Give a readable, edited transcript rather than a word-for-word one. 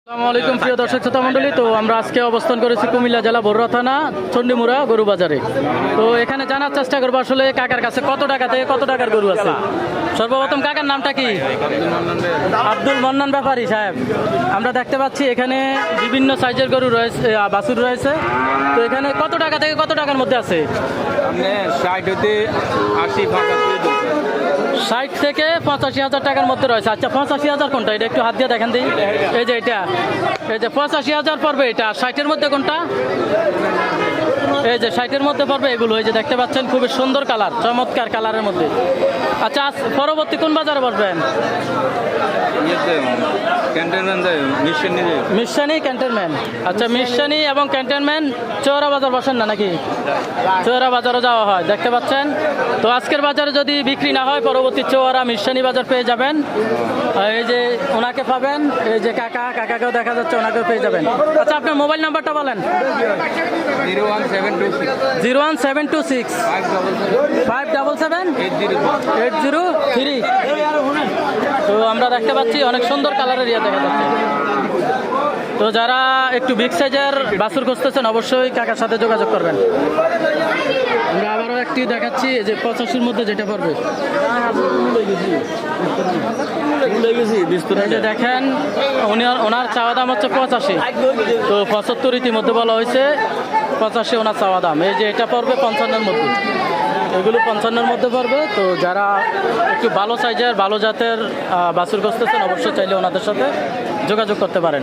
আসসালামু আলাইকুম প্রিয় দর্শক শ্রোতা মণ্ডলী। তো আমরা আজকে অবস্থান করেছি কুমিল্লা জেলা বরুড়া থানা চণ্ডীমুড়া গরু বাজারে। তো এখানে জানার চেষ্টা করবো আসলে কাকার কাছে কত টাকা থেকে কত টাকার গরু আছে। সর্বপ্রথম কাকার নামটা কি? আব্দুল মন্নান ব্যাপারী সাহেব। আমরা দেখতে পাচ্ছি এখানে বিভিন্ন সাইজের গরু রয়েছে, বাছুর রয়েছে। তো এখানে কত টাকা থেকে কত টাকার মধ্যে আছে? 60 থেকে 85,000 টাকার মধ্যে রয়েছে। আচ্ছা 85,000 কোনটা? এটা একটু হাত দিয়ে দেখেন দিই। এই যে এটা, এই যে 85,000 পড়বে এটা। 60-এর মধ্যে কোনটা? এই যে 60-এর মধ্যে পড়বে এগুলো। এই যে দেখতে পাচ্ছেন খুবই সুন্দর কালার, চমৎকার কালারের মধ্যে। আচ্ছা পরবর্তী কোন বাজারে বসবেন? মিশানি ক্যান্টনমেন্ট। আচ্ছা মিশানি এবং ক্যান্টনমেন্ট চৌরা বাজার বসেন না নাকি? চৌরা বাজারও যাওয়া হয় দেখতে পাচ্ছেন। তো আজকের বাজারে যদি বিক্রি না হয় পরবর্তী চৌরা মিশানি বাজার পেয়ে যাবেন। এই যে ওনাকে পাবেন, এই যে কাকাকেও দেখা যাচ্ছে, ওনাকেও পেয়ে যাবেন। আচ্ছা আপনার মোবাইল নাম্বারটা বলেন। 01726 577 8003। তো আমরা দেখতে পাচ্ছি অনেক সুন্দর কালারের ইয়ে দেখা যাচ্ছে। তো যারা একটু বিগ সাইজের বাছুর খুঁজতেছেন অবশ্যই কাকার সাথে যোগাযোগ করবেন। আমরা আবারও একটি দেখাচ্ছি, যে 85-র মধ্যে যেটা পড়বে। দেখেন ওনার চাওয়া দাম হচ্ছে 85। তো 75 ইতিমধ্যে বলা হয়েছে, 85 ওনার চাওয়া দাম। এই যে এটা পড়বে 55-এর মধ্যে, এগুলো 55-এর মধ্যে পড়বে। তো যারা একটু ভালো সাইজের ভালো জাতের বাছুর খুঁজতেছেন অবশ্যই চাইলে ওনাদের সাথে যোগাযোগ করতে পারেন।